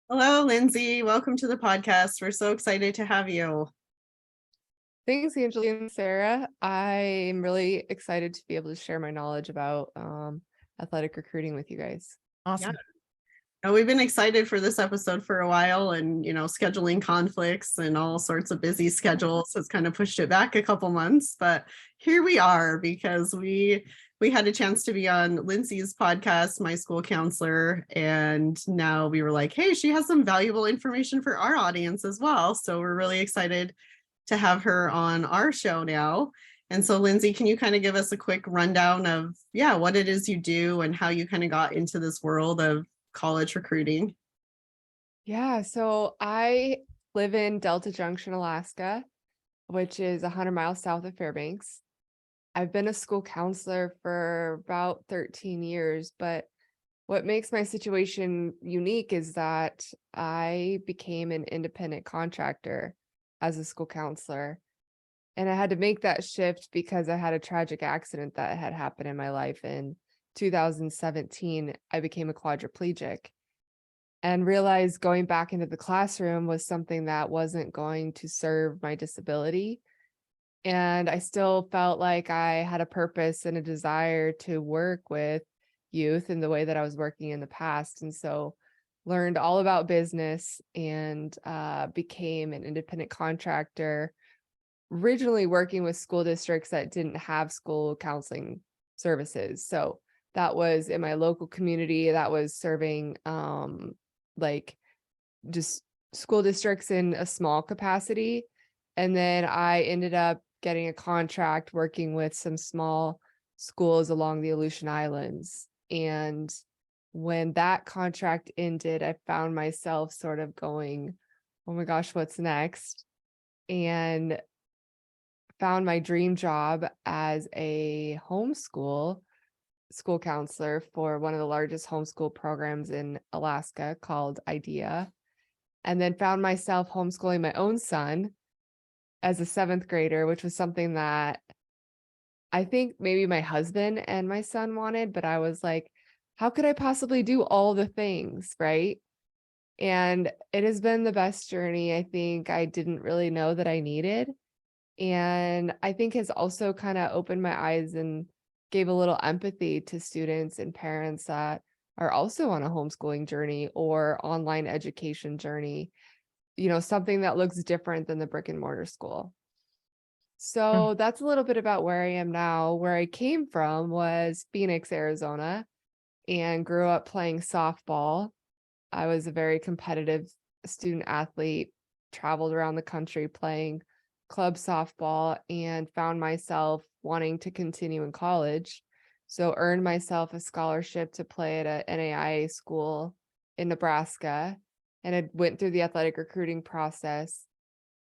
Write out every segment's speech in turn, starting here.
Hello, Lindsay. Welcome to the podcast. We're so excited to have you. Thanks, Angelina and Sarah. I'm really excited to be able to share my knowledge about athletic recruiting with you guys. Awesome. We've been excited for this episode for a while, and scheduling conflicts and all sorts of busy schedules has kind of pushed it back a couple months. But here we are because we had a chance to be on Lindsay's podcast, My School Counselor, and now we were like, hey, she has some valuable information for our audience as well. So we're really excited to have her on our show now. And so, Lindsay, can you kind of give us a quick rundown of, what it is you do and how you kind of got into this world of college recruiting? Yeah, so I live in Delta Junction, Alaska, which is 100 miles south of Fairbanks. I've been a school counselor for about 13 years, but what makes my situation unique is that I became an independent contractor as a school counselor. And I had to make that shift because I had a tragic accident that had happened in my life. In 2017, I became a quadriplegic and realized going back into the classroom was something that wasn't going to serve my disability. And I still felt like I had a purpose and a desire to work with youth in the way that I was working in the past. And so learned all about business and became an independent contractor, originally working with school districts that didn't have school counseling services. So that was in my local community, that was serving like just school districts in a small capacity. And then I ended up getting a contract working with some small schools along the Aleutian Islands. And when that contract ended, I found myself sort of going, oh my gosh, what's next? And found my dream job as a homeschool school counselor for one of the largest homeschool programs in Alaska called IDEA. And then found myself homeschooling my own son as a 7th grader, which was something that I think maybe my husband and my son wanted, but I was like, how could I possibly do all the things, right? And it has been the best journey I think I didn't really know that I needed. And I think has also kind of opened my eyes and gave a little empathy to students and parents that are also on a homeschooling journey or online education journey, something that looks different than the brick and mortar school. So that's a little bit about where I am now. Where I came from was Phoenix, Arizona, and grew up playing softball. I was a very competitive student athlete, traveled around the country playing club softball, and found myself wanting to continue in college. So earned myself a scholarship to play at a NAIA school in Nebraska, and I went through the athletic recruiting process.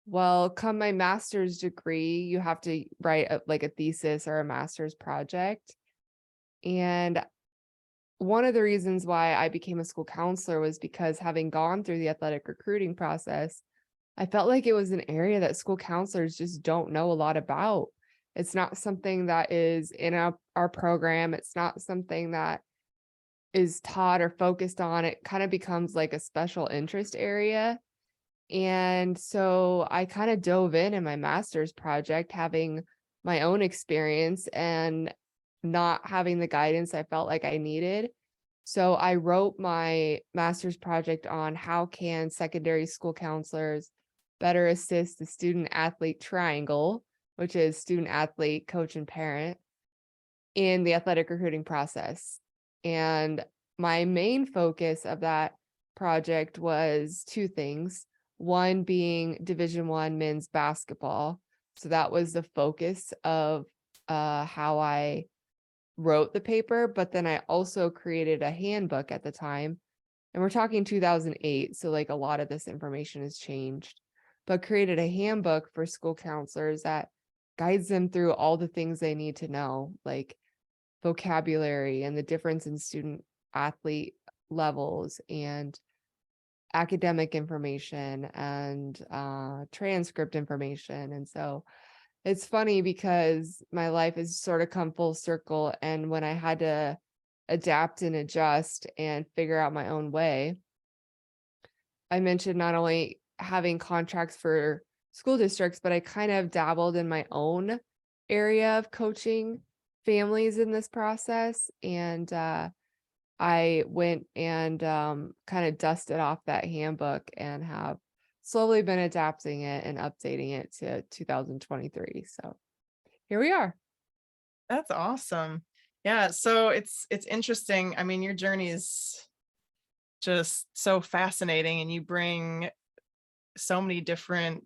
Well, come my master's degree, you have to write like a thesis or a master's project. And one of the reasons why I became a school counselor was because having gone through the athletic recruiting process, I felt like it was an area that school counselors just don't know a lot about. It's not something that is in our program. It's not something that is taught or focused on. It kind of becomes like a special interest area. And so I kind of dove in my master's project, having my own experience and not having the guidance I felt like I needed. So I wrote my master's project on how can secondary school counselors better assist the student athlete triangle, which is student athlete, coach, and parent, in the athletic recruiting process. And my main focus of that project was two things. One being Division I men's basketball. So that was the focus of how I wrote the paper, but then I also created a handbook at the time. And we're talking 2008, so like a lot of this information has changed, but created a handbook for school counselors that guides them through all the things they need to know, like vocabulary and the difference in student athlete levels and academic information and transcript information. And so it's funny because my life has sort of come full circle. And when I had to adapt and adjust and figure out my own way, I mentioned not only having contracts for school districts, but I kind of dabbled in my own area of coaching families in this process. And I went and kind of dusted off that handbook and have slowly been adapting it and updating it to 2023. So here we are. That's awesome. Yeah, so it's interesting. I mean, your journey is just so fascinating and you bring so many different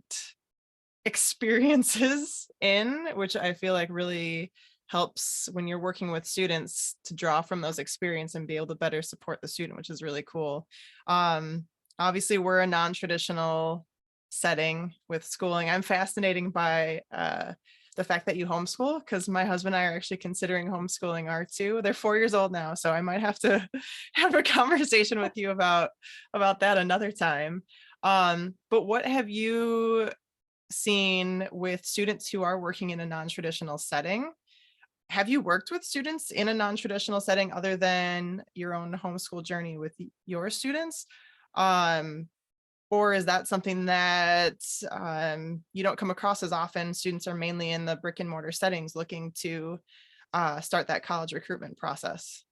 experiences in, which I feel like really helps when you're working with students to draw from those experience and be able to better support the student, which is really cool. Um, Obviously, we're a non-traditional setting with schooling. I'm fascinated by the fact that you homeschool because my husband and I are actually considering homeschooling our two. They're 4 years old now, so I might have to have a conversation with you about that another time. But what have you seen with students who are working in a non-traditional setting? Have you worked with students in a non-traditional setting other than your own homeschool journey with your students? Um, or is that something that you don't come across as often? Students are mainly in the brick and mortar settings looking to start that college recruitment process.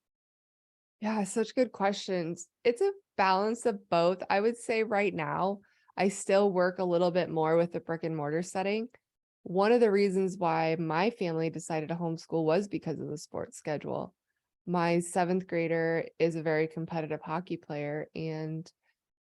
Yeah, such good questions. It's a balance of both. I would say right now, I still work a little bit more with the brick and mortar setting. One of the reasons why my family decided to homeschool was because of the sports schedule. My seventh grader is a very competitive hockey player, and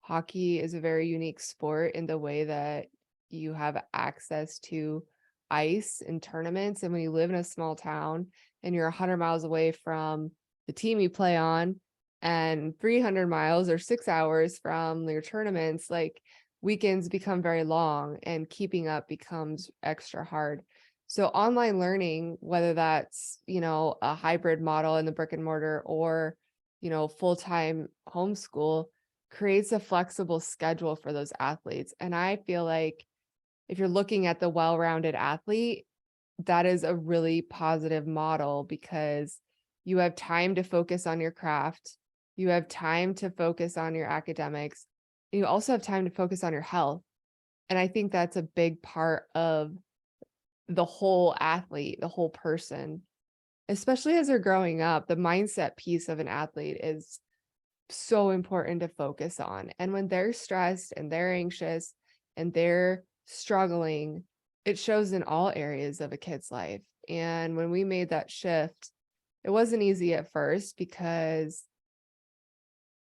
hockey is a very unique sport in the way that you have access to ice and tournaments. And when you live in a small town and you're 100 miles away from the team you play on and 300 miles or 6 hours from your tournaments, like weekends become very long and keeping up becomes extra hard. So online learning, whether that's, a hybrid model in the brick and mortar or, full-time homeschool, creates a flexible schedule for those athletes. And I feel like if you're looking at the well-rounded athlete, that is a really positive model because you have time to focus on your craft. You have time to focus on your academics. You also have time to focus on your health. And I think that's a big part of the whole athlete, the whole person, especially as they're growing up. The mindset piece of an athlete is so important to focus on. And when they're stressed and they're anxious and they're struggling, it shows in all areas of a kid's life. And when we made that shift, it wasn't easy at first because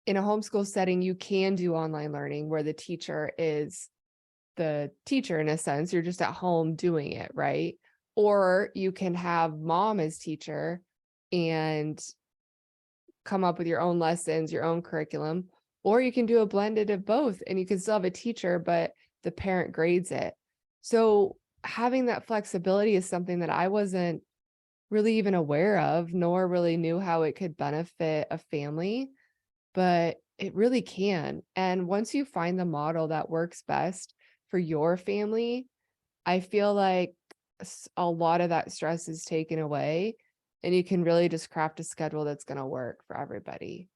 in a homeschool setting, you can do online learning where the teacher is the teacher in a sense. You're just at home doing it, right? Or you can have mom as teacher and come up with your own lessons, your own curriculum, or you can do a blended of both and you can still have a teacher, but the parent grades it. So having that flexibility is something that I wasn't really even aware of, nor really knew how it could benefit a family, but it really can. And once you find the model that works best for your family, I feel like a lot of that stress is taken away and you can really just craft a schedule that's going to work for everybody.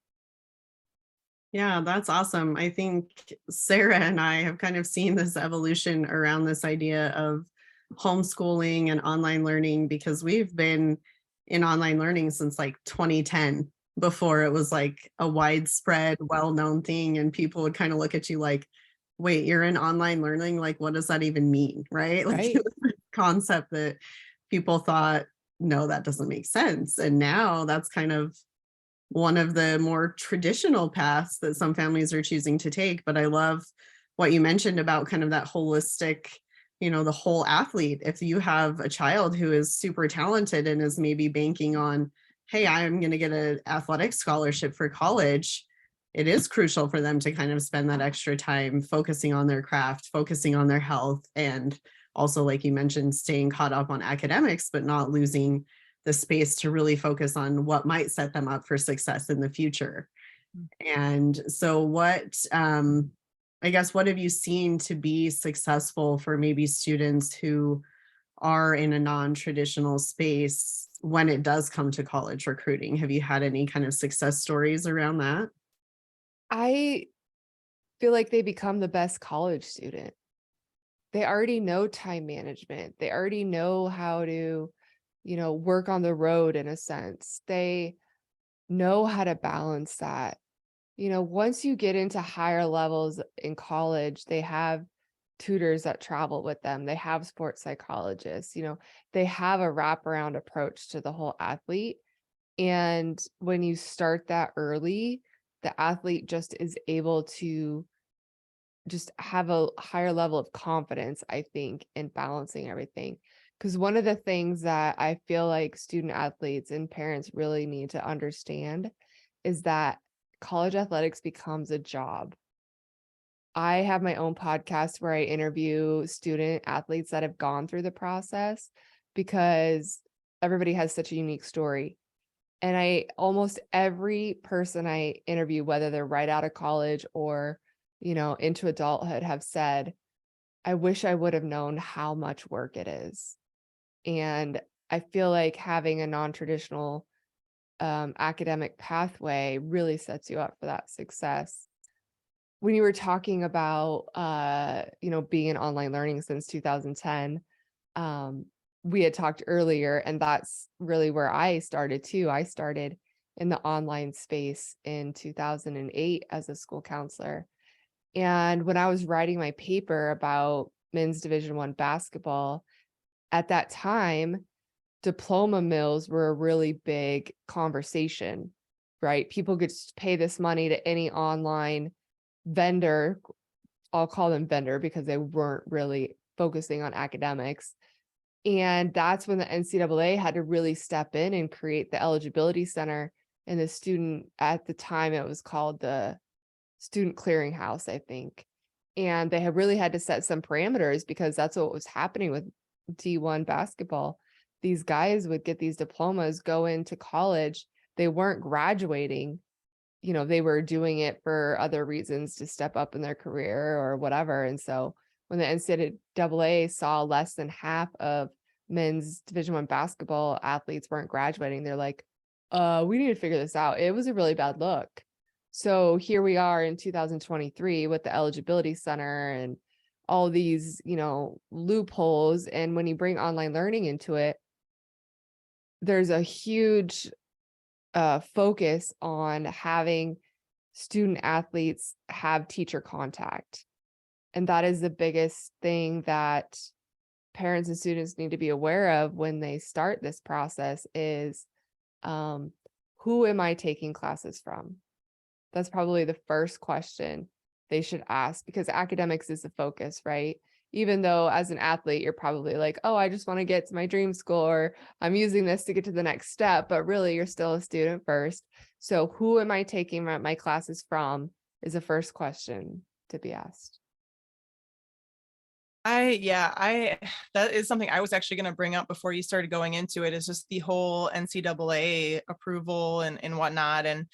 Yeah, that's awesome. I think Sarah and I have kind of seen this evolution around this idea of homeschooling and online learning because we've been in online learning since like 2010 before it was like a widespread, well-known thing. And people would kind of look at you like, wait, you're in online learning? Like, what does that even mean? Right? Like Right. it was this concept that people thought, no, that doesn't make sense. And now that's kind of one of the more traditional paths that some families are choosing to take. But I love what you mentioned about kind of that holistic, the whole athlete. If you have a child who is super talented and is maybe banking on, hey, I'm going to get an athletic scholarship for college, it is crucial for them to kind of spend that extra time focusing on their craft, focusing on their health, and also, like you mentioned, staying caught up on academics, but not losing the space to really focus on what might set them up for success in the future. And so I guess, what have you seen to be successful for maybe students who are in a non-traditional space when it does come to college recruiting? Have you had any kind of success stories around that? I feel like they become the best college student. They already know time management. They already know how to, work on the road in a sense. They know how to balance that. Once you get into higher levels in college, they have tutors that travel with them. They have sports psychologists, they have a wraparound approach to the whole athlete. And when you start that early, the athlete just is able to just have a higher level of confidence, I think, in balancing everything. Because one of the things that I feel like student athletes and parents really need to understand is that college athletics becomes a job. I have my own podcast where I interview student athletes that have gone through the process because everybody has such a unique story. And almost every person I interview, whether they're right out of college or, into adulthood, have said, I wish I would have known how much work it is. And I feel like having a non-traditional academic pathway really sets you up for that success. When you were talking about, being in online learning since 2010, we had talked earlier, and that's really where I started too. I started in the online space in 2008 as a school counselor. And when I was writing my paper about men's Division I basketball, at that time, diploma mills were a really big conversation, right? People could just pay this money to any online vendor. I'll call them vendor because they weren't really focusing on academics. And that's when the NCAA had to really step in and create the eligibility center. And the student, at the time, it was called the Student Clearinghouse, I think. And they had really had to set some parameters because that's what was happening with D1 basketball. These guys would get these diplomas, go into college. They weren't graduating. They were doing it for other reasons to step up in their career or whatever. And so when the NCAA saw less than half of men's Division I basketball athletes weren't graduating, they're like, we need to figure this out. It was a really bad look. So here we are in 2023 with the eligibility center and all these, loopholes. And when you bring online learning into it, there's a huge focus on having student athletes have teacher contact. And that is the biggest thing that parents and students need to be aware of when they start this process is, who am I taking classes from? That's probably the first question they should ask, because academics is the focus, right? Even though as an athlete, you're probably like, oh, I just want to get to my dream school, or I'm using this to get to the next step, but really you're still a student first. So who am I taking my classes from is the first question to be asked. That is something I was actually going to bring up before you started going into it, is just the whole NCAA approval and whatnot. And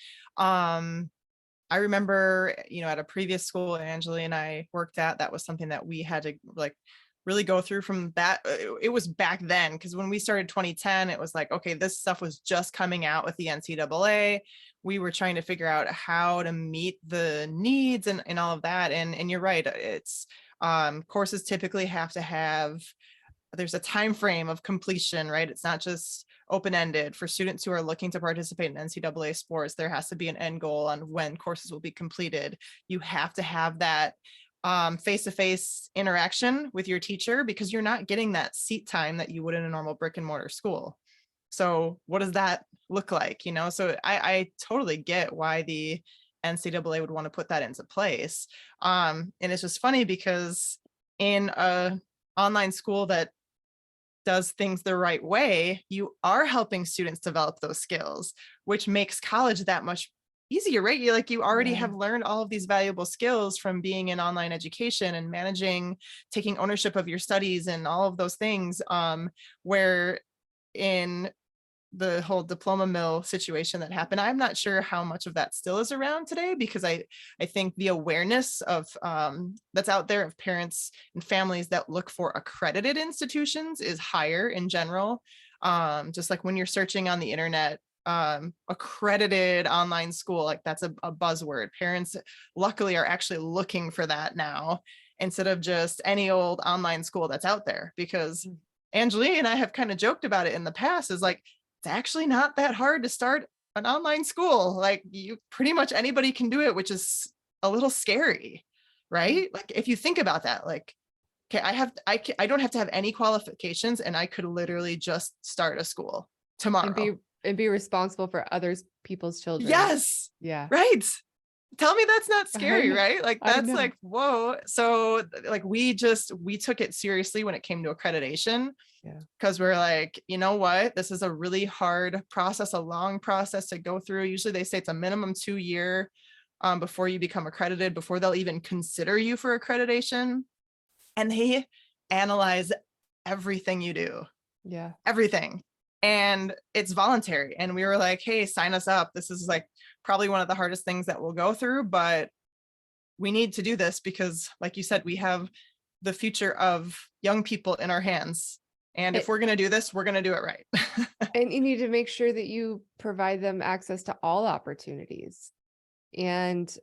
I remember, at a previous school Angela and I worked at, that was something that we had to like really go through from that. It was back then, because when we started 2010, it was like, okay, this stuff was just coming out with the NCAA. We were trying to figure out how to meet the needs and all of that. And you're right. It's courses typically have to have, there's a time frame of completion, right? It's not just open-ended. For students who are looking to participate in NCAA sports, there has to be an end goal on when courses will be completed. You have to have that face-to-face interaction with your teacher, because you're not getting that seat time that you would in a normal brick and mortar school. So what does that look like? So I totally get why the NCAA would want to put that into place. And it's just funny because in a online school that does things the right way, you are helping students develop those skills, which makes college that much easier, right? You already have learned all of these valuable skills from being in online education and managing, taking ownership of your studies and all of those things, where in the whole diploma mill situation that happened, I'm not sure how much of that still is around today, because I think the awareness of that's out there of parents and families that look for accredited institutions is higher in general. Just like when you're searching on the internet, accredited online school. Like that's a buzzword. Parents luckily are actually looking for that now instead of just any old online school that's out there, because Angeline and I have kind of joked about it in the past, is like, it's actually not that hard to start an online school. Like you pretty much anybody can do it, which is a little scary, right? Like if you think about that, like, okay, I don't have to have any qualifications and I could literally just start a school tomorrow. And be responsible for others people's children. Yes. Yeah. Right. Tell me that's not I scary, know. right? Like I that's know. like, whoa. So like we took it seriously when it came to accreditation. Yeah. Because we're like, you know what? This is a really hard process, a long process to go through. Usually they say it's a minimum 2 year before you become accredited, before they'll even consider you for accreditation. And they analyze everything you do. Yeah. Everything. And it's voluntary. And we were like, hey, sign us up. This is like probably one of the hardest things that we'll go through, but we need to do this because, like you said, we have the future of young people in our hands. And if we're going to do this, we're going to do it right. And you need to make sure that you provide them access to all opportunities. And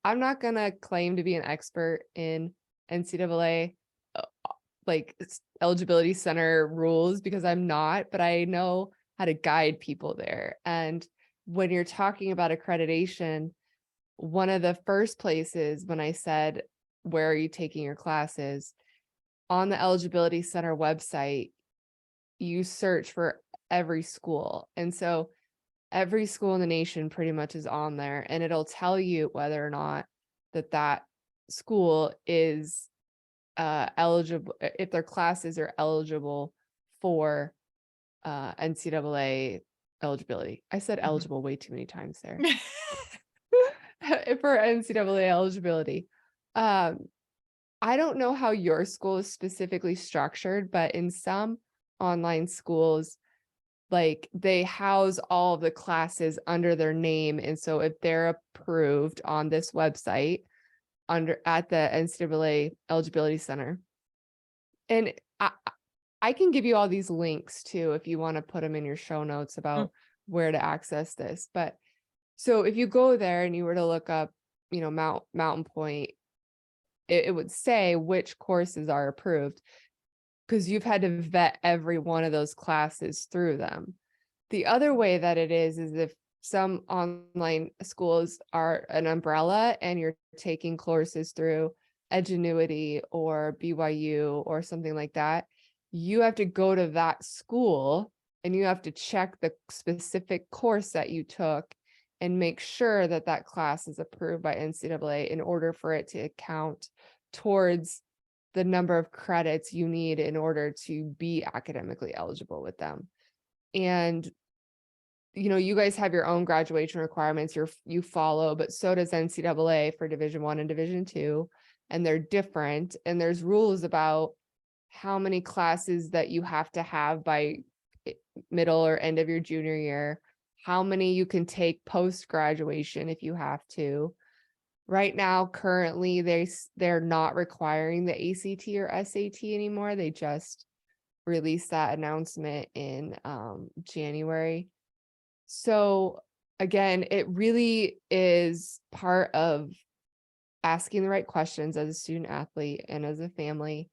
I'm not going to claim to be an expert in NCAA like eligibility center rules, because I'm not, but I know how to guide people there. And when you're talking about accreditation, one of the first places when I said, where are you taking your classes, on the eligibility center website, you search for every school. And so every school in the nation pretty much is on there, and it'll tell you whether or not that school is eligible, if their classes are eligible for NCAA eligibility. I said eligible way too many times there. For NCAA eligibility. I don't know how your school is specifically structured, but in some online schools, like they house all of the classes under their name. And so if they're approved on this website at the NCAA eligibility center, and I can give you all these links too, if you want to put them in your show notes about where to access this. But so if you go there and you were to look up, Mountain Point, it would say which courses are approved, because you've had to vet every one of those classes through them. The other way that it is if some online schools are an umbrella and you're taking courses through Edgenuity or BYU or something like that, you have to go to that school and you have to check the specific course that you took and make sure that that class is approved by NCAA in order for it to count towards the number of credits you need in order to be academically eligible with them. And you guys have your own graduation requirements you follow, but so does NCAA for Division I and Division II, and they're different. And there's rules about how many classes that you have to have by middle or end of your junior year, how many you can take post-graduation if you have to. Right now, currently, they're not requiring the ACT or SAT anymore. They just released that announcement in January. So again, it really is part of asking the right questions as a student athlete and as a family,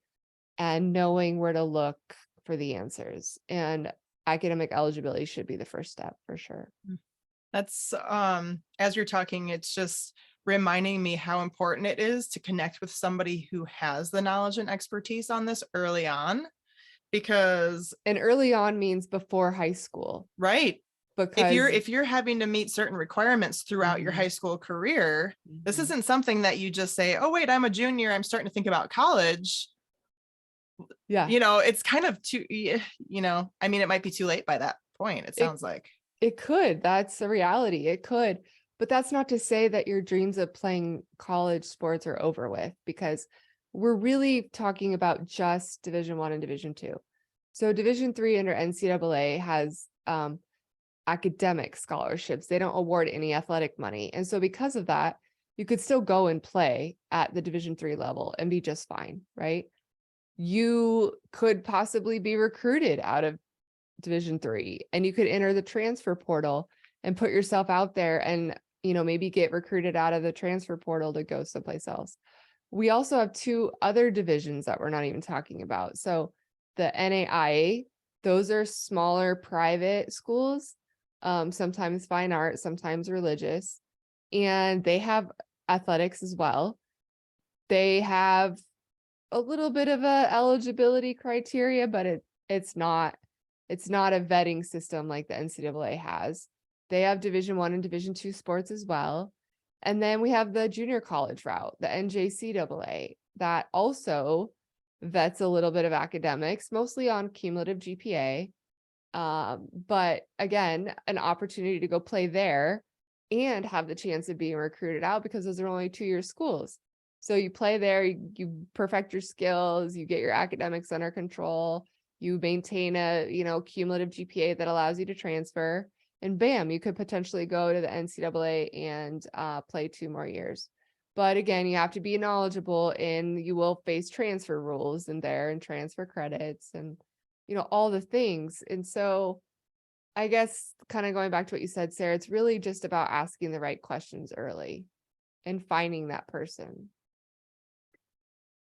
and knowing where to look for the answers. And academic eligibility should be the first step for sure. That's as you're talking, it's just reminding me how important it is to connect with somebody who has the knowledge and expertise on this early on, because early on means before high school, right? Because if you're having to meet certain requirements throughout your high school career, this isn't something that you just say, oh wait, I'm a junior, I'm starting to think about college. Yeah, it's kind of too, I mean, it might be too late by that point, it sounds like. It could. That's the reality. It could. But that's not to say that your dreams of playing college sports are over with, because we're really talking about just Division I and Division II. So Division III under NCAA has academic scholarships. They don't award any athletic money. And so because of that, you could still go and play at the Division III level and be just fine, right? You could possibly be recruited out of Division III, and you could enter the transfer portal and put yourself out there and, maybe get recruited out of the transfer portal to go someplace else. We also have 2 other divisions that we're not even talking about. So the NAIA, those are smaller private schools, sometimes fine art, sometimes religious, and they have athletics as well. They have a little bit of a eligibility criteria, but it's not a vetting system like the NCAA has. They have Division I and Division II sports as well. And then we have the junior college route, the NJCAA, that also vets a little bit of academics, mostly on cumulative GPA. But again, an opportunity to go play there and have the chance of being recruited out, because those are only 2-year schools. So you play there, you perfect your skills, you get your academics under control, you maintain a, cumulative GPA that allows you to transfer, and bam, you could potentially go to the NCAA and play 2 more years. But again, you have to be knowledgeable, and you will face transfer rules in there and transfer credits and, all the things. And so I guess kind of going back to what you said, Sarah, it's really just about asking the right questions early and finding that person.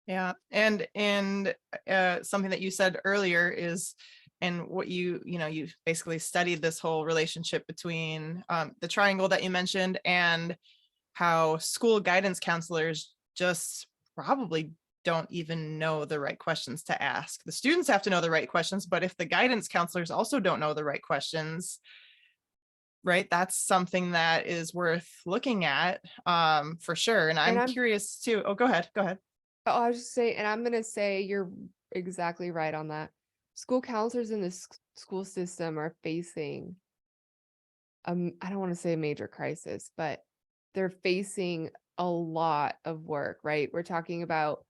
Yeah. And something that you said earlier is, and what you basically studied this whole relationship between the triangle that you mentioned, and how school guidance counselors just probably don't even know the right questions to ask. The students have to know the right questions, but if the guidance counselors also don't know the right questions, right, that's something that is worth looking at for sure. And I'm curious too. Oh, go ahead. Oh, I was just saying, and I'm going to say you're exactly right on that. School counselors in the school system are facing, I don't want to say a major crisis, but they're facing a lot of work, right? We're talking about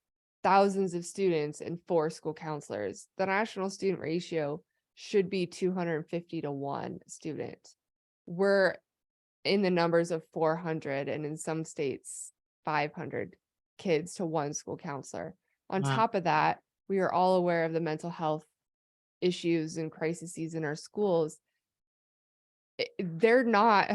thousands of students and 4 school counselors. The national student ratio should be 250 to 1 student. We're in the numbers of 400, and in some states 500 kids to 1 school counselor. On top of that, we are all aware of the mental health issues and crises in our schools. They're not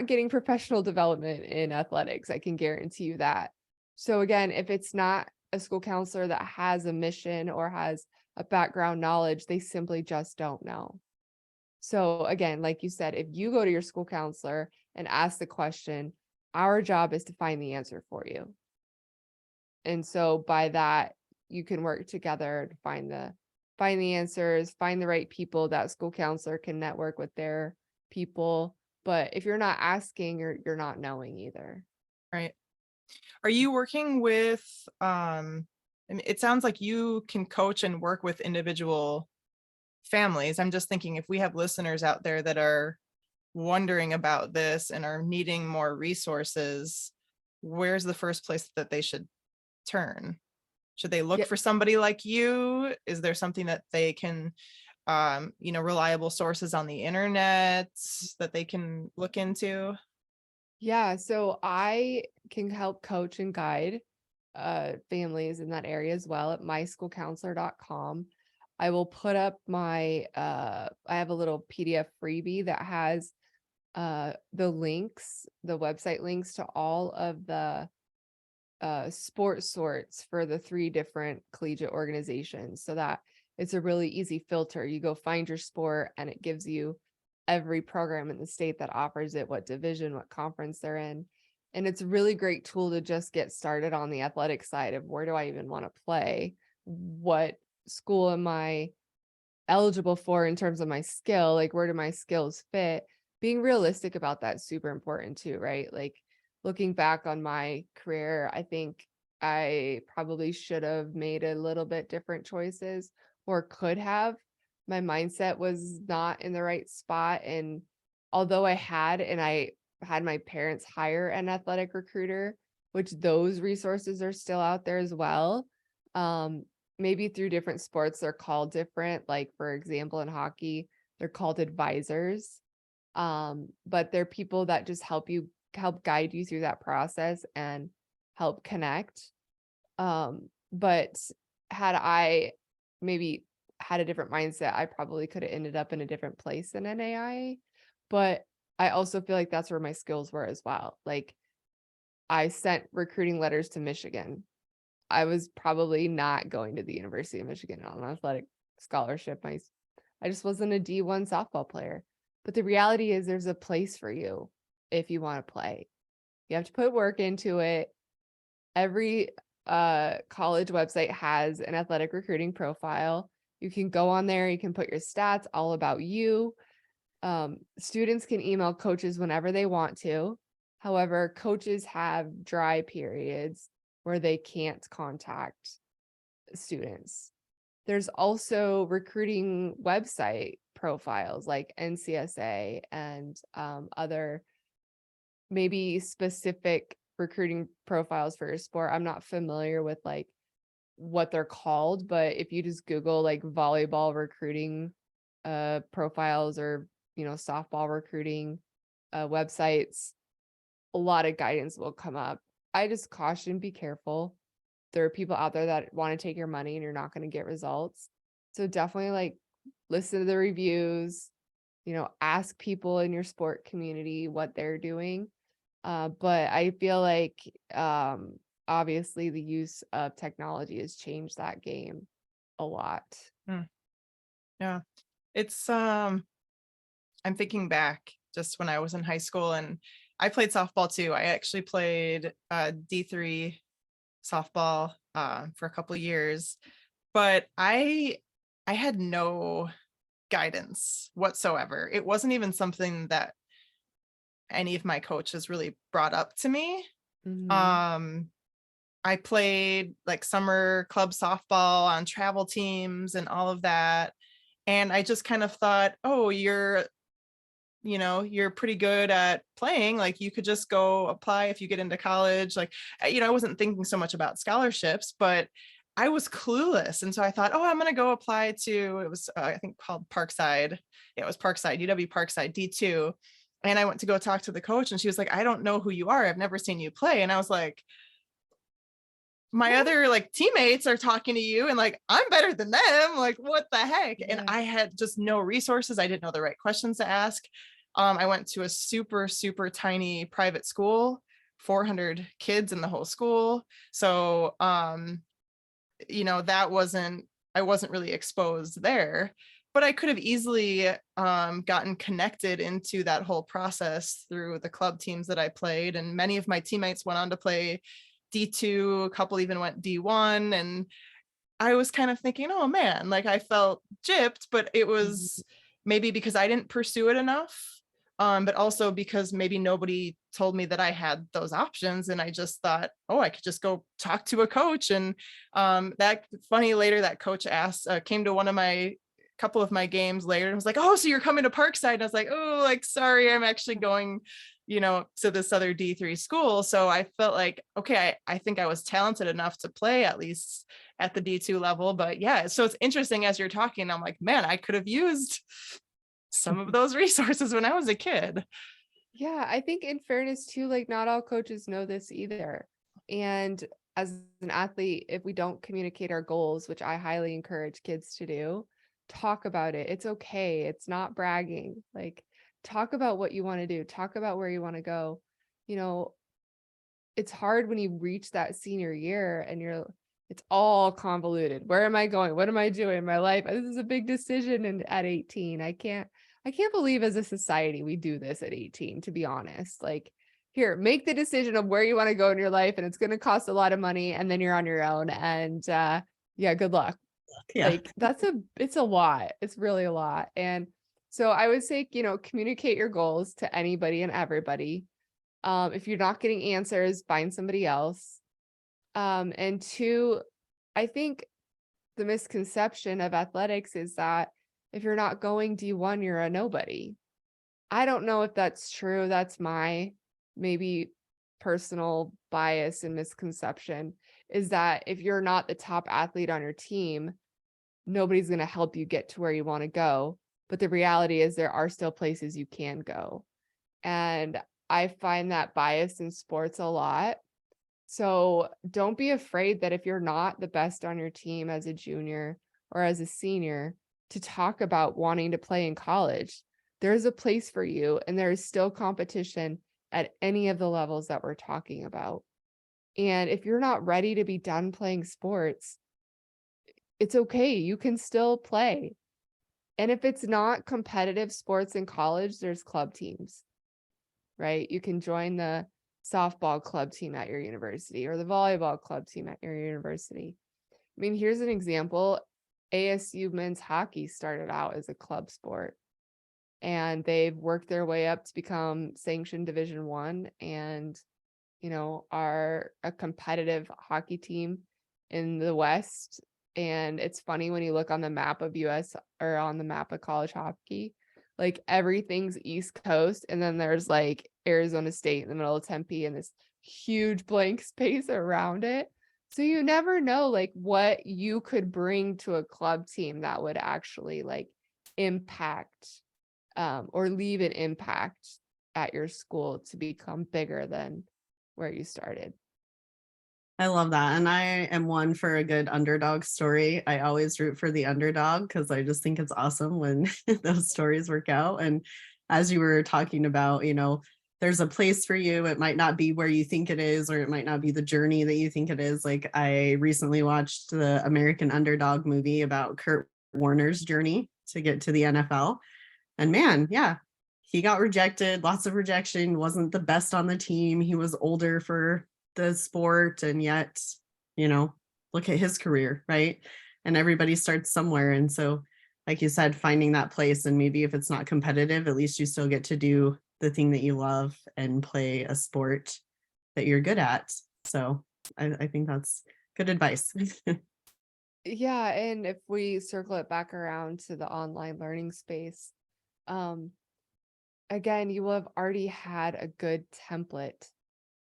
getting professional development in athletics. I can guarantee you that. So again, if it's not a school counselor that has a mission or has a background knowledge, they simply just don't know. So again, like you said, if you go to your school counselor and ask the question, our job is to find the answer for you. And so by that, you can work together to find the answers, find the right people. That school counselor can network with their people. But if you're not asking, you're not knowing either. Right. Are you working with, I mean, it sounds like you can coach and work with individual families. I'm just thinking, if we have listeners out there that are wondering about this and are needing more resources, where's the first place that they should turn? Should they look for somebody like you? Is there something that they can, reliable sources on the internet that they can look into? Yeah, so I can help coach and guide families in that area as well at myschoolcounselor.com. I will put up my I have a little PDF freebie that has the website links to all of the sport sorts for the 3 different collegiate organizations, so that it's a really easy filter. You go find your sport and it gives you every program in the state that offers it, what division, what conference they're in. And it's a really great tool to just get started on the athletic side of, where do I even want to play? What school am I eligible for in terms of my skill? Like, where do my skills fit? Being realistic about that is super important too, right? Like, looking back on my career, I think I probably should have made a little bit different choices, or could have. My mindset was not in the right spot. And although I had my parents hire an athletic recruiter, which those resources are still out there as well. Maybe through different sports, they're called different. Like, for example, in hockey, they're called advisors. But they're people that just help guide you through that process and help connect. But had I maybe had a different mindset, I probably could have ended up in a different place than NAIA. But I also feel like that's where my skills were as well. Like I sent recruiting letters to Michigan. I was probably not going to the University of Michigan on an athletic scholarship. I just wasn't a D1 softball player. But the reality is there's a place for you if you want to play. You have to put work into it. Every college website has an athletic recruiting profile. You can go on there, you can put your stats all about you. Students can email coaches whenever they want to. However, coaches have dry periods where they can't contact students. There's also recruiting website profiles like NCSA and other maybe specific recruiting profiles for your sport. I'm not familiar with like what they're called, but if you just Google like volleyball recruiting profiles or softball recruiting websites, a lot of guidance will come up. I just caution, be careful. There are people out there that want to take your money and you're not going to get results. So definitely like listen to the reviews, ask people in your sport community what they're doing. But I feel like obviously the use of technology has changed that game a lot. Yeah. It's I'm thinking back just when I was in high school, and I played softball too. I actually played D3 softball for a couple of years, but I had no guidance whatsoever. It wasn't even something that any of my coaches really brought up to me. Mhm. I played like summer club softball on travel teams and all of that. And I just kind of thought, oh, you're pretty good at playing. Like you could just go apply if you get into college. Like, I wasn't thinking so much about scholarships, but I was clueless. And so I thought, oh, I'm going to go apply to, it was, I think called Parkside. Yeah, it was Parkside, UW Parkside D2. And I went to go talk to the coach and she was like, I don't know who you are. I've never seen you play. And I was like, my other like teammates are talking to you and like, I'm better than them. Like, what the heck? And Yeah. I had just no resources. I didn't know the right questions to ask. I went to a super, super tiny private school, 400 kids in the whole school. So, I wasn't really exposed there, but I could have easily gotten connected into that whole process through the club teams that I played. And many of my teammates went on to play D2, a couple even went D1. And I was kind of thinking, oh man, like I felt gypped, but it was maybe because I didn't pursue it enough. But also because maybe nobody told me that I had those options. And I just thought, oh, I could just go talk to a coach. And that funny later, that coach came to couple of my games later and was like, oh, so you're coming to Parkside. And I was like, oh, like, sorry, I'm actually going, to this other D3 school. So I felt like, okay, I think I was talented enough to play at least at the D2 level. But yeah, so it's interesting as you're talking, I'm like, man, I could have used some of those resources when I was a kid. Yeah, I think in fairness too, like not all coaches know this either. And as an athlete, if we don't communicate our goals, which I highly encourage kids to do, talk about it. It's okay. It's not bragging. Like talk about what you want to do, talk about where you want to go. It's hard when you reach that senior year and it's all convoluted. Where am I going? What am I doing in my life? This is a big decision at 18. I can't believe as a society we do this at 18, to be honest. Like, here, make the decision of where you want to go in your life, and it's going to cost a lot of money, and then you're on your own. And yeah, good luck. Yeah. Like, it's a lot. It's really a lot. And so I would say, communicate your goals to anybody and everybody. If you're not getting answers, find somebody else. And two, I think the misconception of athletics is that if you're not going D1, you're a nobody. I don't know if that's true. That's my maybe personal bias and misconception, is that if you're not the top athlete on your team, nobody's going to help you get to where you want to go. But the reality is there are still places you can go. And I find that bias in sports a lot. So don't be afraid that if you're not the best on your team as a junior or as a senior to talk about wanting to play in college, there's a place for you, and there is still competition at any of the levels that we're talking about. And if you're not ready to be done playing sports, it's okay. You can still play. And if it's not competitive sports in college, there's club teams, right? You can join the softball club team at your university or the volleyball club team at your university. I mean, here's an example. ASU men's hockey started out as a club sport, and they've worked their way up to become sanctioned Division I, and are a competitive hockey team in the West. And it's funny when you look on the map of US or on the map of college hockey, like everything's East Coast, and then there's like Arizona State in the middle of Tempe and this huge blank space around it. So you never know like what you could bring to a club team that would actually like impact or leave an impact at your school to become bigger than where you started. I love that. And I am one for a good underdog story. I always root for the underdog because I just think it's awesome when those stories work out. And as you were talking about, there's a place for you. It might not be where you think it is, or it might not be the journey that you think it is. Like I recently watched the American Underdog movie about Kurt Warner's journey to get to the NFL. And man, yeah, he got rejected, lots of rejection, wasn't the best on the team. He was older for the sport, and yet, look at his career, right? And everybody starts somewhere. And so, like you said, finding that place, and maybe if it's not competitive, at least you still get to do the thing that you love and play a sport that you're good at. So I think that's good advice. Yeah, and if we circle it back around to the online learning space, again, you will have already had a good template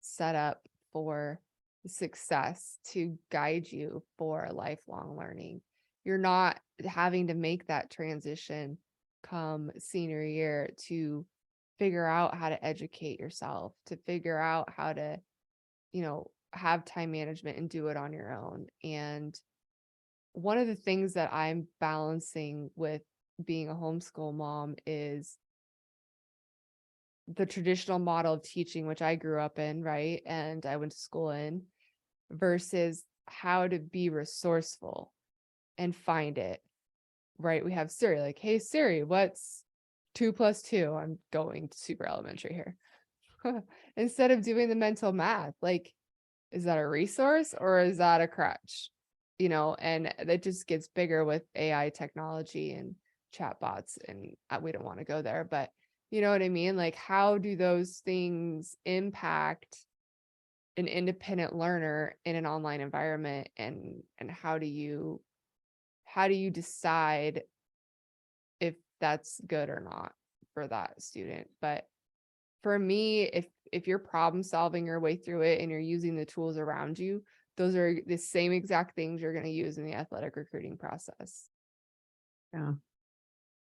set up for success to guide you for lifelong learning. You're not having to make that transition come senior year to figure out how to educate yourself, to figure out how to, have time management and do it on your own. And one of the things that I'm balancing with being a homeschool mom is the traditional model of teaching, which I grew up in, right? And I went to school in, versus how to be resourceful and find it, right? We have Siri, like, hey, Siri, what's 2 + 2? I'm going super elementary here. Instead of doing the mental math, like, is that a resource or is that a crutch? And it just gets bigger with AI technology and chatbots, and we don't want to go there, but you know what I mean? Like, how do those things impact an independent learner in an online environment? And how do you decide if that's good or not for that student? But for me, if you're problem solving your way through it and you're using the tools around you, those are the same exact things you're going to use in the athletic recruiting process. Yeah.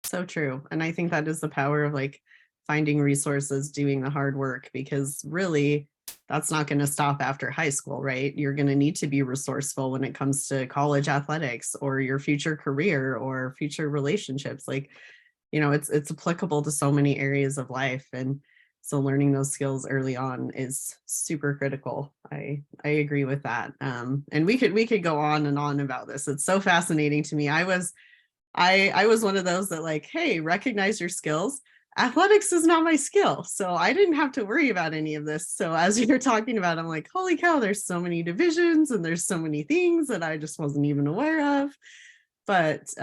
So true. And I think that is the power of like finding resources, doing the hard work, because really that's not going to stop after high school, right? You're going to need to be resourceful when it comes to college athletics or your future career or future relationships. Like, it's applicable to so many areas of life. And so learning those skills early on is super critical. I agree with that. And we could go on and on about this. It's so fascinating to me. I was one of those that like, hey, recognize your skills. Athletics is not my skill. So I didn't have to worry about any of this. So as you're talking about, I'm like, holy cow, there's so many divisions and there's so many things that I just wasn't even aware of. But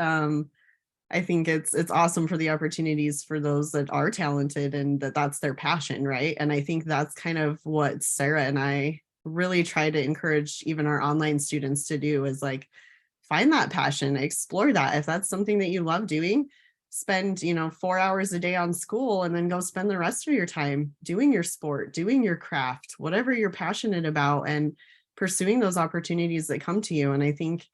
I think it's awesome for the opportunities for those that are talented and that's their passion, right? And I think that's kind of what Sarah and I really try to encourage even our online students to do, is like, find that passion, explore that. If that's something that you love doing, spend 4 hours a day on school and then go spend the rest of your time doing your sport, doing your craft, whatever you're passionate about, and pursuing those opportunities that come to you. And I think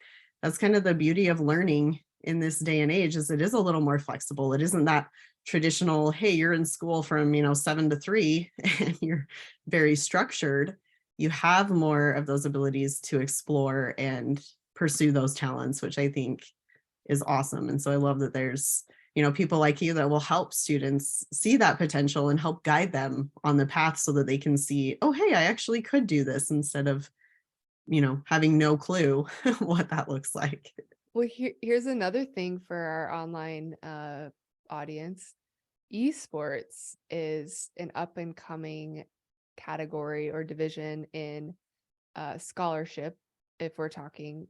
that's kind of the beauty of learning in this day and age, is it is a little more flexible. It isn't that traditional, hey, you're in school from 7 to 3 and you're very structured. You have more of those abilities to explore and pursue those talents, which I think is awesome. And so I love that there's, people like you that will help students see that potential and help guide them on the path so that they can see, oh, hey, I actually could do this, instead of, having no clue what that looks like. Well, here's another thing for our online audience. Esports is an up and coming category or division in scholarship, if we're talking,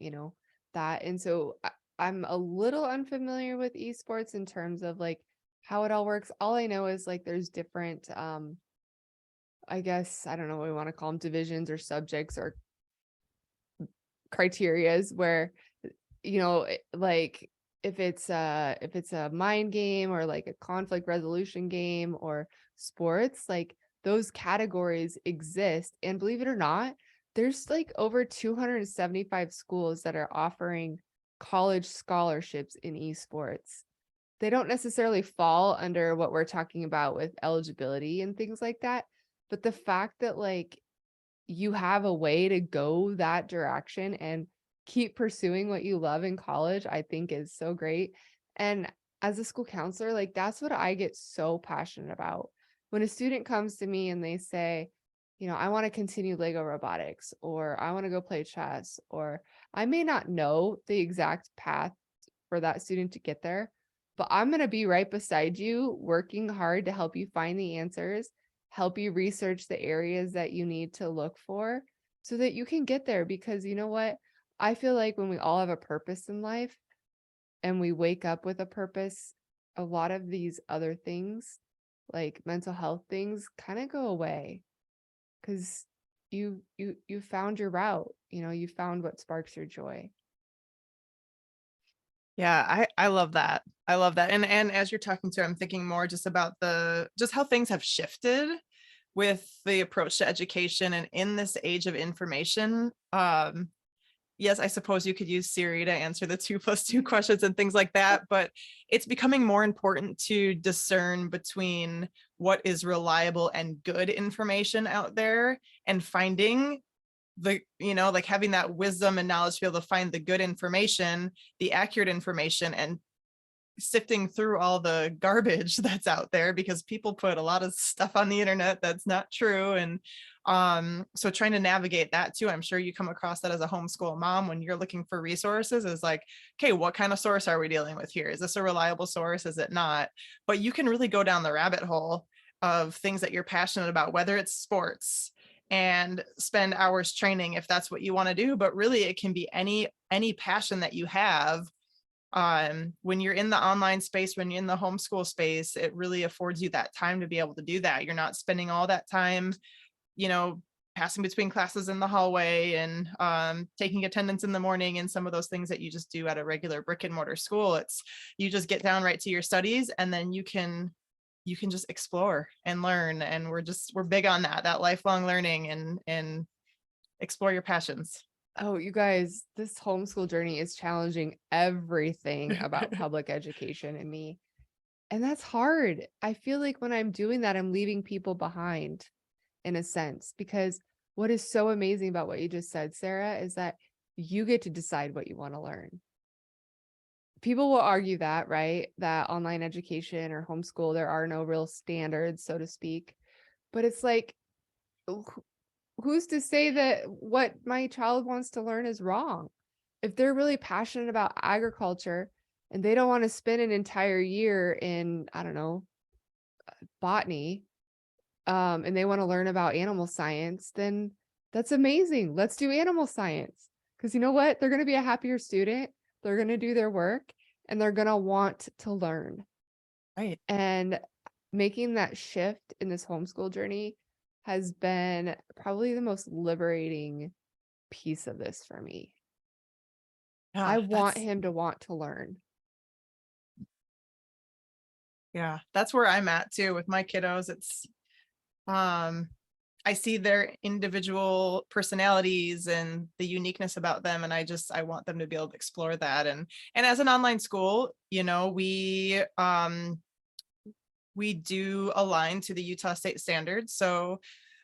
that. And so I'm a little unfamiliar with esports in terms of like how it all works. All I know is like there's different, I guess, I don't know what we want to call them, divisions or subjects or criterias where, like if it's a mind game or like a conflict resolution game or sports, like those categories exist. And believe it or not, there's like over 275 schools that are offering college scholarships in esports. They don't necessarily fall under what we're talking about with eligibility and things like that. But the fact that like you have a way to go that direction and keep pursuing what you love in college, I think is so great. And as a school counselor, like that's what I get so passionate about. When a student comes to me and they say, I want to continue Lego robotics, or I want to go play chess, or I may not know the exact path for that student to get there, but I'm going to be right beside you, working hard to help you find the answers, help you research the areas that you need to look for so that you can get there. Because you know what? I feel like when we all have a purpose in life and we wake up with a purpose, a lot of these other things, like mental health things, kind of go away because you found your route, you found what sparks your joy. Yeah, I love that. I love that. And as you're talking to, I'm thinking more just about just how things have shifted with the approach to education and in this age of information. Yes, I suppose you could use Siri to answer the 2+2 questions and things like that, but it's becoming more important to discern between what is reliable and good information out there, and finding like having that wisdom and knowledge to be able to find the good information, the accurate information, and sifting through all the garbage that's out there, because people put a lot of stuff on the internet that's not true. And so trying to navigate that too. I'm sure you come across that as a homeschool mom when you're looking for resources, is like, okay, what kind of source are we dealing with here? Is this a reliable source? Is it not? But you can really go down the rabbit hole of things that you're passionate about, whether it's sports, and spend hours training if that's what you want to do. But really it can be any passion that you have. When you're in the online space, when you're in the homeschool space, it really affords you that time to be able to do that. You're not spending all that time, passing between classes in the hallway and taking attendance in the morning and some of those things that you just do at a regular brick and mortar school. It's, you just get down right to your studies, and then you can just explore and learn. And we're big on that lifelong learning and explore your passions. Oh, you guys, this homeschool journey is challenging everything about public education in me. And that's hard. I feel like when I'm doing that, I'm leaving people behind in a sense, because what is so amazing about what you just said, Sarah, is that you get to decide what you want to learn. People will argue that, right? That online education or homeschool, there are no real standards, so to speak. But it's like, who's to say that what my child wants to learn is wrong? If they're really passionate about agriculture and they don't want to spend an entire year in, I don't know, botany, and they want to learn about animal science, then that's amazing. Let's do animal science. Because you know what? They're going to be a happier student. They're going to do their work and they're going to want to learn. Right. And making that shift in this homeschool journey has been probably the most liberating piece of this for me. Yeah, I want him to want to learn. Yeah, that's where I'm at too with my kiddos. It's I see their individual personalities and the uniqueness about them, and I want them to be able to explore that. And as an online school, we do align to the Utah state standards. So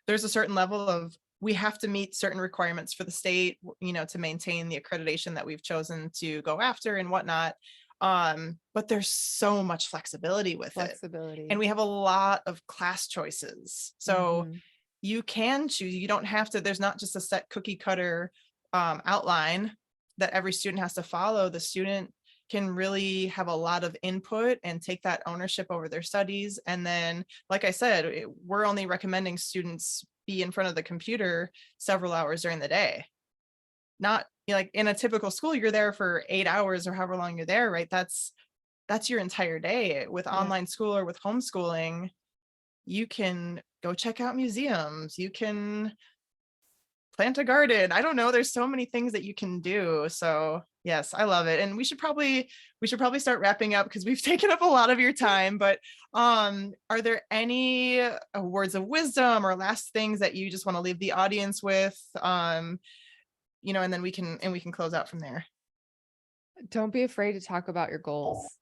there's a certain level of, we have to meet certain requirements for the state, to maintain the accreditation that we've chosen to go after and whatnot. But there's so much flexibility with it. Flexibility. And we have a lot of class choices. So Mhm. you can choose, you don't have to, there's not just a set cookie cutter outline that every student has to follow. The student can really have a lot of input and take that ownership over their studies. And then, like I said, we're only recommending students be in front of the computer several hours during the day. Not like in a typical school, you're there for 8 hours or however long you're there, right? That's your entire day. With Yeah. online school or with homeschooling, you can go check out museums, you can plant a garden. I don't know, there's so many things that you can do. So yes, I love it. And we should probably start wrapping up because we've taken up a lot of your time. But are there any words of wisdom or last things that you just want to leave the audience with? And then we can close out from there. Don't be afraid to talk about your goals.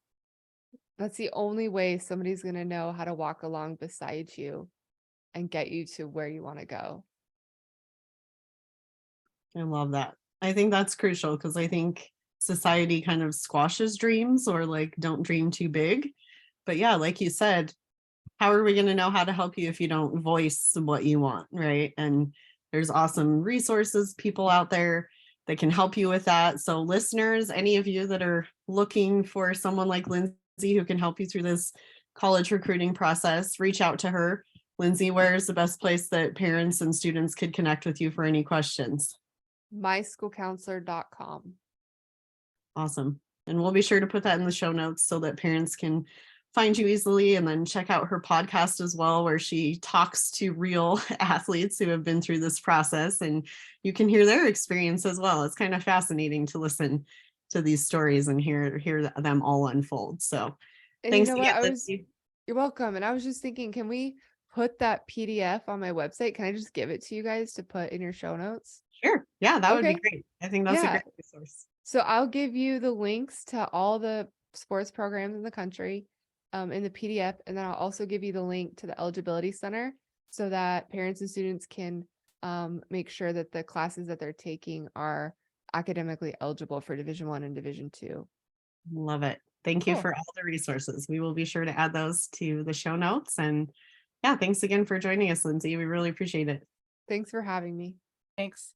That's the only way somebody's going to know how to walk along beside you and get you to where you want to go. I love that. I think that's crucial because I think society kind of squashes dreams or like don't dream too big. But yeah, like you said, how are we going to know how to help you if you don't voice what you want, right? And there's awesome resources, people out there that can help you with that. So listeners, any of you that are looking for someone like Lindsay who can help you through this college recruiting process, reach out to her. Lindsay, where's the best place that parents and students could connect with you for any questions? myschoolcounselor.com. Awesome. And we'll be sure to put that in the show notes so that parents can find you easily, and then check out her podcast as well, where she talks to real athletes who have been through this process, and you can hear their experience as well. It's kind of fascinating to listen to these stories and hear them all unfold. So And thanks you know again, what? Lindsay. You're welcome. And I was just thinking, can we put that PDF on my website? Can I just give it to you guys to put in your show notes? Sure. Yeah, that would be Okay. great. I think that's a Yeah. great resource. So I'll give you the links to all the sports programs in the country in the PDF. And then I'll also give you the link to the eligibility center so that parents and students can make sure that the classes that they're taking are academically eligible for Division I and Division II. Love it. Thank you Cool. for all the resources. We will be sure to add those to the show notes. And yeah, thanks again for joining us, Lindsay. We really appreciate it. Thanks for having me. Thanks.